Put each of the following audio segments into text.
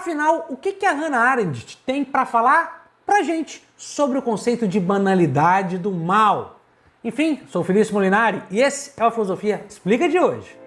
Afinal, o que a Hannah Arendt tem para falar pra gente sobre o conceito de banalidade do mal? Enfim, sou o Felício Molinari e esse é o Filosofia Explica de hoje.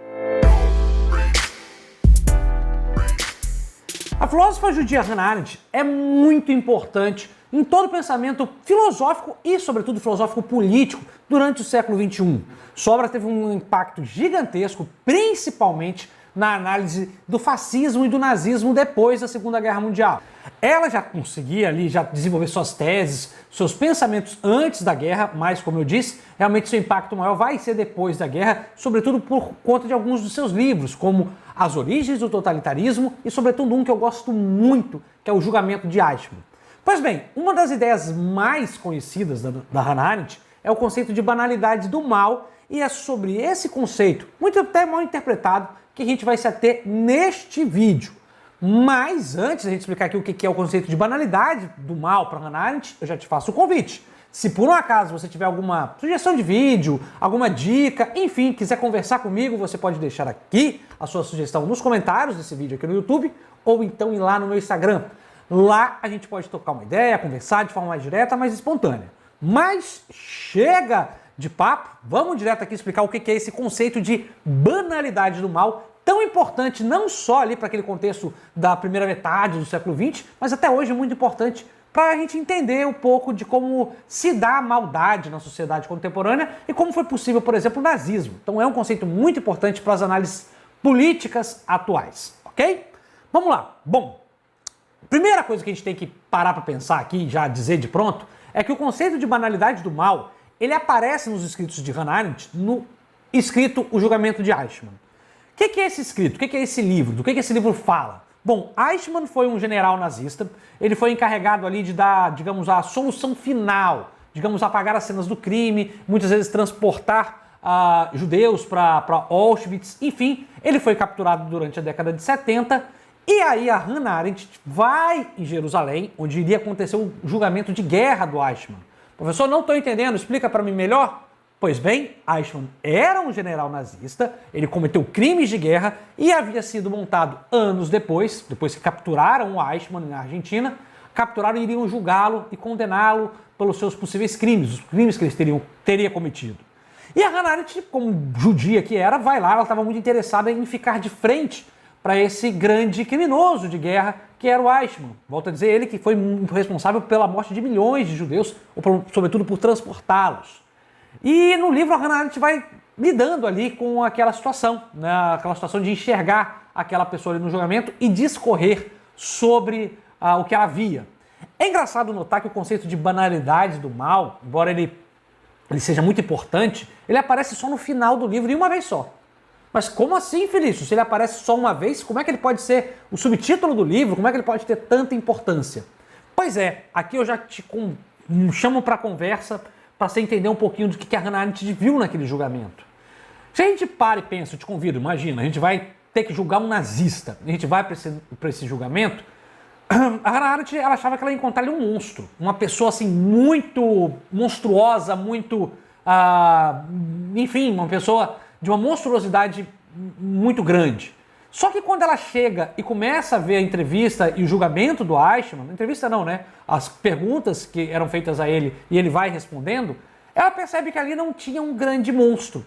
A filósofa judia Hannah Arendt é muito importante em todo o pensamento filosófico e, sobretudo, filosófico político durante o século XXI. Sua obra teve um impacto gigantesco, principalmente na análise do fascismo e do nazismo depois da Segunda Guerra Mundial. Ela já conseguia ali já desenvolver suas teses, seus pensamentos antes da guerra, mas, como eu disse, realmente seu impacto maior vai ser depois da guerra, sobretudo por conta de alguns dos seus livros, como As Origens do Totalitarismo e, sobretudo, um que eu gosto muito, que é O Julgamento de Eichmann. Pois bem, uma das ideias mais conhecidas da Hannah Arendt é o conceito de banalidade do mal, e é sobre esse conceito, muito até mal interpretado, que a gente vai se ater neste vídeo. Mas antes de a gente explicar aqui o que é o conceito de banalidade do mal para Hannah Arendt, eu já te faço o convite. Se por um acaso você tiver alguma sugestão de vídeo, alguma dica, enfim, quiser conversar comigo, você pode deixar aqui a sua sugestão nos comentários desse vídeo aqui no YouTube, ou então ir lá no meu Instagram. Lá a gente pode trocar uma ideia, conversar de forma mais direta, mais espontânea. Mas chega de papo, vamos direto aqui explicar o que é esse conceito de banalidade do mal, tão importante não só ali para aquele contexto da primeira metade do século XX, mas até hoje muito importante para a gente entender um pouco de como se dá a maldade na sociedade contemporânea e como foi possível, por exemplo, o nazismo. Então é um conceito muito importante para as análises políticas atuais, ok? Vamos lá. Bom, primeira coisa que a gente tem que parar para pensar aqui, já dizer de pronto, é que o conceito de banalidade do mal, ele aparece nos escritos de Hannah Arendt, no escrito O Julgamento de Eichmann. O que é esse escrito? O que é esse livro? Do que esse livro fala? Bom, Eichmann foi um general nazista, ele foi encarregado ali de dar, digamos, a solução final, digamos, apagar as cenas do crime, muitas vezes transportar judeus para Auschwitz, enfim, ele foi capturado durante a década de 70, e aí a Hannah Arendt vai em Jerusalém, onde iria acontecer o julgamento de guerra do Eichmann. Professor, não estou entendendo, explica para mim melhor? Pois bem, Eichmann era um general nazista, ele cometeu crimes de guerra e havia sido montado anos depois que capturaram o Eichmann na Argentina, capturaram e iriam julgá-lo e condená-lo pelos seus possíveis crimes, os crimes que ele teria cometido. E a Hannah Arendt, como judia que era, vai lá, ela estava muito interessada em ficar de frente para esse grande criminoso de guerra que era o Eichmann. Volto a dizer, ele que foi responsável pela morte de milhões de judeus, ou sobretudo por transportá-los. E no livro a Hannah Arendt vai lidando ali com aquela situação, né? Aquela situação de enxergar aquela pessoa ali no julgamento e discorrer sobre o que ela via. É engraçado notar que o conceito de banalidade do mal, embora ele seja muito importante, ele aparece só no final do livro e uma vez só. Mas como assim, Felício? Se ele aparece só uma vez, como é que ele pode ser o subtítulo do livro? Como é que ele pode ter tanta importância? Pois é, aqui eu já te chamo para conversa para você entender um pouquinho do que a Hannah Arendt viu naquele julgamento. Se a gente para e pensa, eu te convido, imagina, a gente vai ter que julgar um nazista, a gente vai para esse julgamento, a Hannah Arendt ela achava que ela ia encontrar ali um monstro, uma pessoa assim muito monstruosa, muito, enfim, uma pessoa de uma monstruosidade muito grande. Só que quando ela chega e começa a ver a entrevista e o julgamento do Eichmann, entrevista não, né? As perguntas que eram feitas a ele e ele vai respondendo, ela percebe que ali não tinha um grande monstro.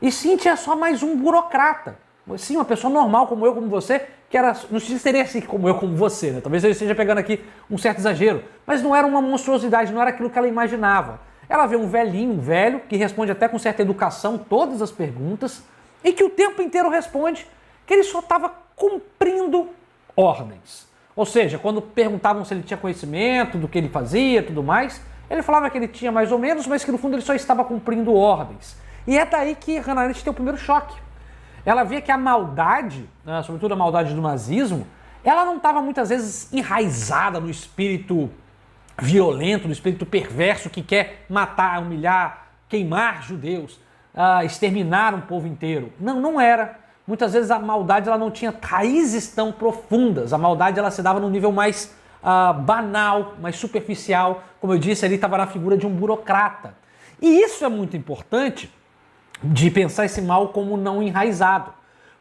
E sim, tinha só mais um burocrata. Sim, uma pessoa normal como eu, como você, que era, não seria assim como eu, como você, né? Talvez eu esteja pegando aqui um certo exagero, mas não era uma monstruosidade, não era aquilo que ela imaginava. Ela vê um velho, que responde até com certa educação todas as perguntas e que o tempo inteiro responde que ele só estava cumprindo ordens. Ou seja, quando perguntavam se ele tinha conhecimento do que ele fazia e tudo mais, ele falava que ele tinha mais ou menos, mas que no fundo ele só estava cumprindo ordens. E é daí que Hannah Arendt tem o primeiro choque. Ela via que a maldade, né, sobretudo a maldade do nazismo, ela não estava muitas vezes enraizada no espírito violento, no espírito perverso que quer matar, humilhar, queimar judeus, exterminar um povo inteiro. Não era. Muitas vezes a maldade ela não tinha raízes tão profundas. A maldade ela se dava num nível mais banal, mais superficial. Como eu disse, ali estava na figura de um burocrata. E isso é muito importante de pensar esse mal como não enraizado.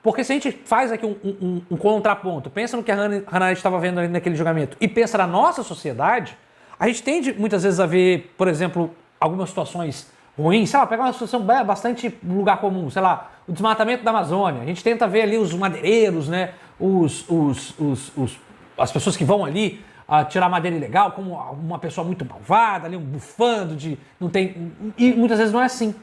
Porque se a gente faz aqui um contraponto, pensa no que a Hannah Arendt estava vendo ali naquele julgamento e pensa na nossa sociedade, a gente tende muitas vezes a ver, por exemplo, algumas situações ruins, sei lá, pegar uma situação bastante lugar comum, sei lá, o desmatamento da Amazônia. A gente tenta ver ali os madeireiros, né, as pessoas que vão ali tirar madeira ilegal como uma pessoa muito malvada, ali um bufando de... não tem, e muitas vezes não é assim.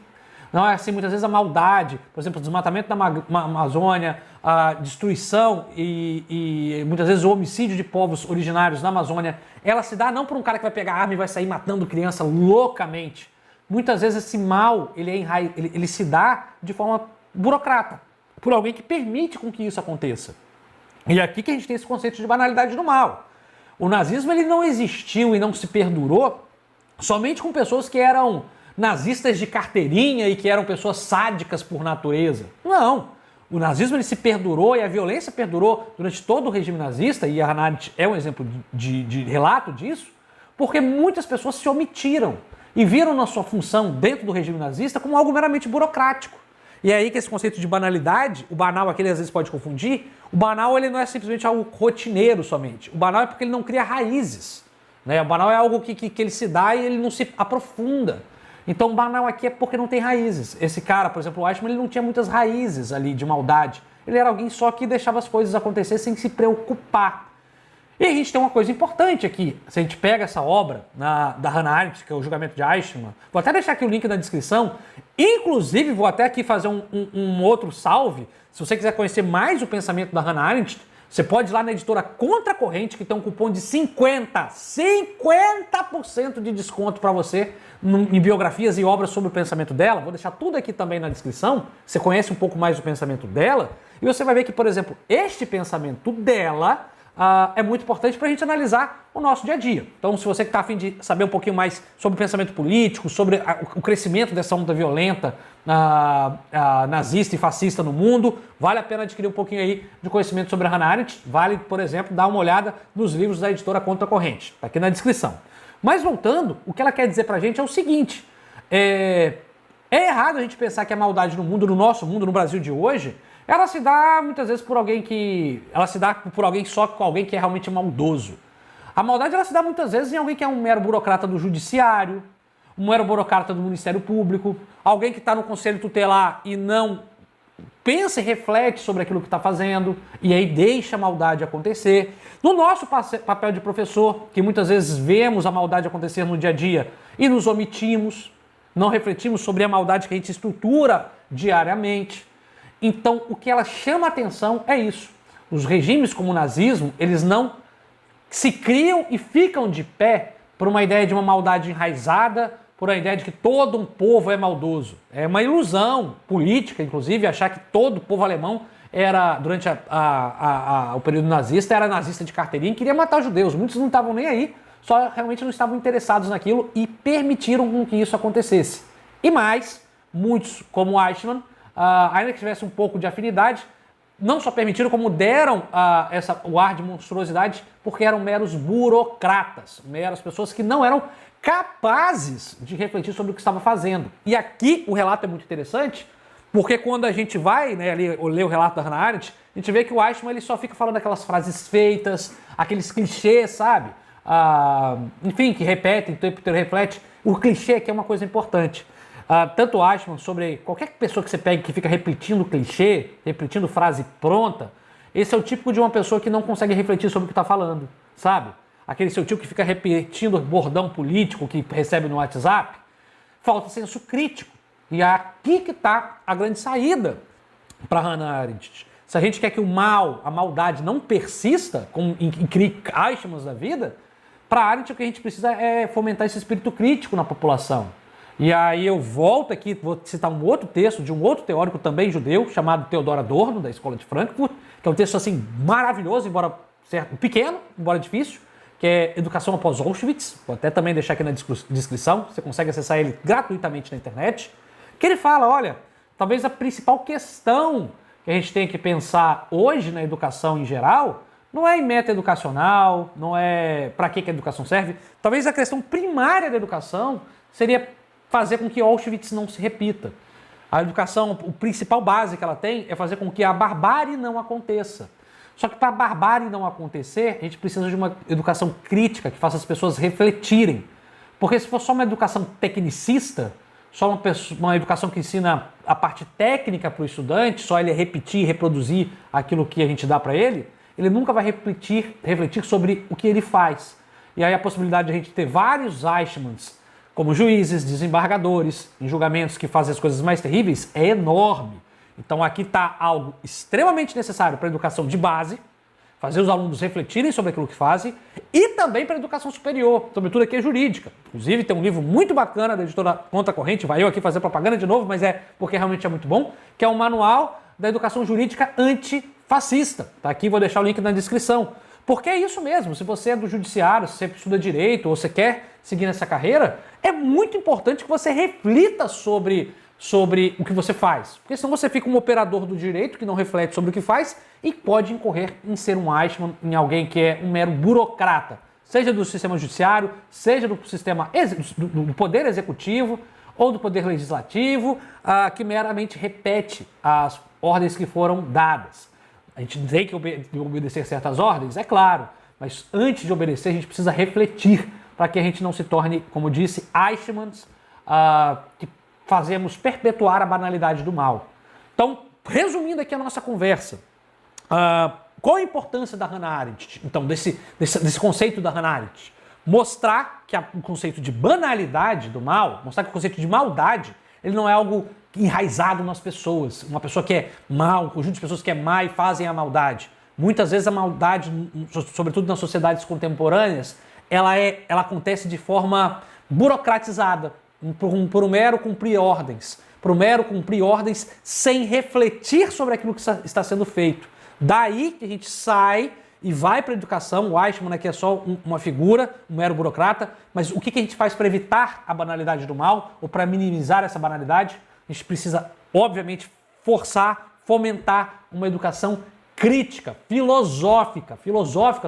Não é assim, muitas vezes a maldade, por exemplo, o desmatamento da Amazônia, a destruição e muitas vezes o homicídio de povos originários na Amazônia, ela se dá não por um cara que vai pegar arma e vai sair matando criança loucamente. Muitas vezes esse mal, ele se dá de forma burocrata, por alguém que permite com que isso aconteça. E é aqui que a gente tem esse conceito de banalidade do mal. O nazismo ele não existiu e não se perdurou somente com pessoas que eram nazistas de carteirinha e que eram pessoas sádicas por natureza. Não. O nazismo ele se perdurou e a violência perdurou durante todo o regime nazista, e a Hannah Arendt é um exemplo de relato disso, porque muitas pessoas se omitiram e viram na sua função dentro do regime nazista como algo meramente burocrático. E é aí que esse conceito de banalidade, o banal aqui ele às vezes pode confundir, o banal ele não é simplesmente algo rotineiro somente, o banal é porque ele não cria raízes. Né? O banal é algo que ele se dá e ele não se aprofunda. Então, banal aqui é porque não tem raízes. Esse cara, por exemplo, o Eichmann, ele não tinha muitas raízes ali de maldade. Ele era alguém só que deixava as coisas acontecer sem se preocupar. E a gente tem uma coisa importante aqui. Se a gente pega essa obra da Hannah Arendt, que é o Julgamento de Eichmann, vou até deixar aqui o link na descrição. Inclusive, vou até aqui fazer um outro salve. Se você quiser conhecer mais o pensamento da Hannah Arendt, você pode ir lá na editora Contra Corrente, que tem um cupom de 50% de desconto para você em biografias e obras sobre o pensamento dela. Vou deixar tudo aqui também na descrição. Você conhece um pouco mais do pensamento dela e você vai ver que, por exemplo, este pensamento dela é muito importante para a gente analisar o nosso dia a dia. Então, se você está a fim de saber um pouquinho mais sobre o pensamento político, sobre o crescimento dessa onda violenta nazista e fascista no mundo, vale a pena adquirir um pouquinho aí de conhecimento sobre a Hannah Arendt. Vale, por exemplo, dar uma olhada nos livros da editora Contra Corrente. Está aqui na descrição. Mas voltando, o que ela quer dizer pra gente é o seguinte, é errado a gente pensar que a maldade no mundo, no nosso mundo, no Brasil de hoje, ela se dá muitas vezes por alguém só com alguém que é realmente maldoso. A maldade ela se dá muitas vezes em alguém que é um mero burocrata do judiciário, um mero burocrata do Ministério Público, alguém que está no Conselho Tutelar e não pensa e reflete sobre aquilo que está fazendo e aí deixa a maldade acontecer. No nosso papel de professor, que muitas vezes vemos a maldade acontecer no dia a dia e nos omitimos, não refletimos sobre a maldade que a gente estrutura diariamente. Então, o que ela chama a atenção é isso. Os regimes como o nazismo, eles não se criam e ficam de pé por uma ideia de uma maldade enraizada, por uma ideia de que todo um povo é maldoso. É uma ilusão política, inclusive, achar que todo o povo alemão era, durante o período nazista, era nazista de carteirinha e queria matar os judeus. Muitos não estavam nem aí, só realmente não estavam interessados naquilo e permitiram com que isso acontecesse. E mais, muitos, como Eichmann, ainda que tivesse um pouco de afinidade, não só permitiram, como deram o ar de monstruosidade, porque eram meros burocratas, meras pessoas que não eram capazes de refletir sobre o que estava fazendo. E aqui o relato é muito interessante, porque quando a gente vai ler o relato da Hannah Arendt, a gente vê que o Eichmann ele só fica falando aquelas frases feitas, aqueles clichês, sabe? Enfim, que repetem, o tempo inteiro reflete. O clichê aqui é uma coisa importante. Tanto o Eichmann, sobre qualquer pessoa que você pegue que fica repetindo clichê, repetindo frase pronta, esse é o típico de uma pessoa que não consegue refletir sobre o que está falando, sabe? Aquele seu tio que fica repetindo bordão político que recebe no WhatsApp, falta senso crítico. E é aqui que está a grande saída para Hannah Arendt. Se a gente quer que o mal, a maldade não persista, como em Eichmanns da vida, para Arendt o que a gente precisa é fomentar esse espírito crítico na população. E aí eu volto aqui, vou citar um outro texto de um outro teórico também judeu, chamado Theodor Adorno, da Escola de Frankfurt, que é um texto assim maravilhoso, embora pequeno, embora difícil, que é Educação após Auschwitz, vou até também deixar aqui na descrição, você consegue acessar ele gratuitamente na internet, que ele fala, olha, talvez a principal questão que a gente tem que pensar hoje na educação em geral, não é em meta educacional, não é para que a educação serve, talvez a questão primária da educação seria fazer com que Auschwitz não se repita. A educação, o principal base que ela tem é fazer com que a barbárie não aconteça. Só que para a barbárie não acontecer, a gente precisa de uma educação crítica que faça as pessoas refletirem. Porque se for só uma educação tecnicista, só uma educação que ensina a parte técnica para o estudante, só ele repetir, reproduzir aquilo que a gente dá para ele nunca vai refletir sobre o que ele faz. E aí a possibilidade de a gente ter vários Eichmanns, como juízes, desembargadores, em julgamentos que fazem as coisas mais terríveis, é enorme. Então aqui está algo extremamente necessário para a educação de base, fazer os alunos refletirem sobre aquilo que fazem, e também para a educação superior, sobretudo aqui a jurídica. Inclusive tem um livro muito bacana da editora Conta Corrente, vai eu aqui fazer propaganda de novo, mas é porque realmente é muito bom, que é o Manual da Educação Jurídica Antifascista. Tá aqui, vou deixar o link na descrição. Porque é isso mesmo, se você é do judiciário, se você estuda direito ou você quer seguir nessa carreira, é muito importante que você reflita sobre o que você faz. Porque senão você fica um operador do direito que não reflete sobre o que faz e pode incorrer em ser um Eichmann, em alguém que é um mero burocrata, seja do sistema judiciário, seja do sistema do poder executivo ou do poder legislativo, que meramente repete as ordens que foram dadas. A gente tem que obedecer certas ordens, é claro, mas antes de obedecer a gente precisa refletir para que a gente não se torne, como disse, Eichmanns, que fazemos perpetuar a banalidade do mal. Então, resumindo aqui a nossa conversa, qual a importância da Hannah Arendt? Então, desse conceito da Hannah Arendt? Mostrar que o conceito de banalidade do mal, mostrar que o conceito de maldade, ele não é algo enraizado nas pessoas. Uma pessoa que é má, um conjunto de pessoas que é má e fazem a maldade. Muitas vezes a maldade, sobretudo nas sociedades contemporâneas, ela acontece de forma burocratizada, por um mero cumprir ordens, sem refletir sobre aquilo que está sendo feito. Daí que a gente sai e vai para a educação. O Eichmann aqui é só uma figura, um mero burocrata, mas o que a gente faz para evitar a banalidade do mal ou para minimizar essa banalidade? A gente precisa, obviamente, fomentar uma educação crítica, filosófica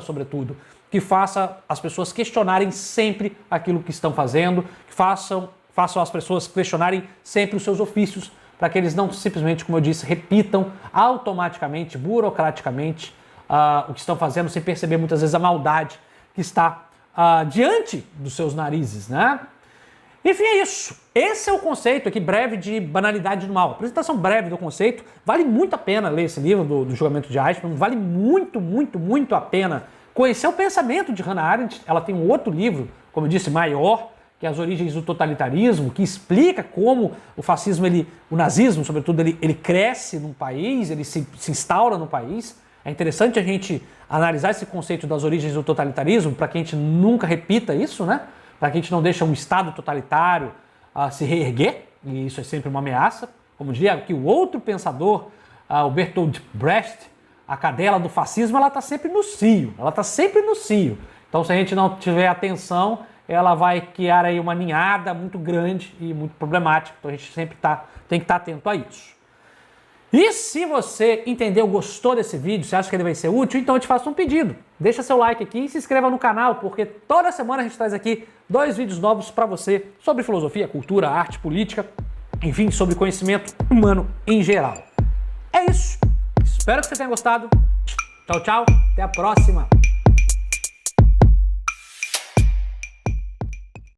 sobretudo, que faça as pessoas questionarem sempre aquilo que estão fazendo, que façam as pessoas questionarem sempre os seus ofícios, para que eles não simplesmente, como eu disse, repitam automaticamente, burocraticamente, o que estão fazendo, sem perceber muitas vezes a maldade que está diante dos seus narizes, né? Enfim, é isso. Esse é o conceito aqui breve de banalidade do mal. Apresentação breve do conceito. Vale muito a pena ler esse livro do julgamento de Eichmann. Vale muito, muito, muito a pena conhecer o pensamento de Hannah Arendt. Ela tem um outro livro, como eu disse, maior, que é As Origens do Totalitarismo, que explica como o fascismo, o nazismo, sobretudo, ele cresce num país, ele se instaura no país. É interessante a gente analisar esse conceito das origens do totalitarismo para que a gente nunca repita isso, né? Para que a gente não deixe um Estado totalitário se reerguer, e isso é sempre uma ameaça. Como diria que o outro pensador, o Bertolt Brecht, a cadela do fascismo, ela está sempre no cio, Então, se a gente não tiver atenção, ela vai criar aí uma ninhada muito grande e muito problemática. Então, a gente sempre tem que estar atento a isso. E se você entendeu, gostou desse vídeo, você acha que ele vai ser útil, então eu te faço um pedido. Deixa seu like aqui e se inscreva no canal, porque toda semana a gente traz aqui 2 vídeos novos para você sobre filosofia, cultura, arte, política, enfim, sobre conhecimento humano em geral. É isso. Espero que você tenha gostado. Tchau, tchau. Até a próxima.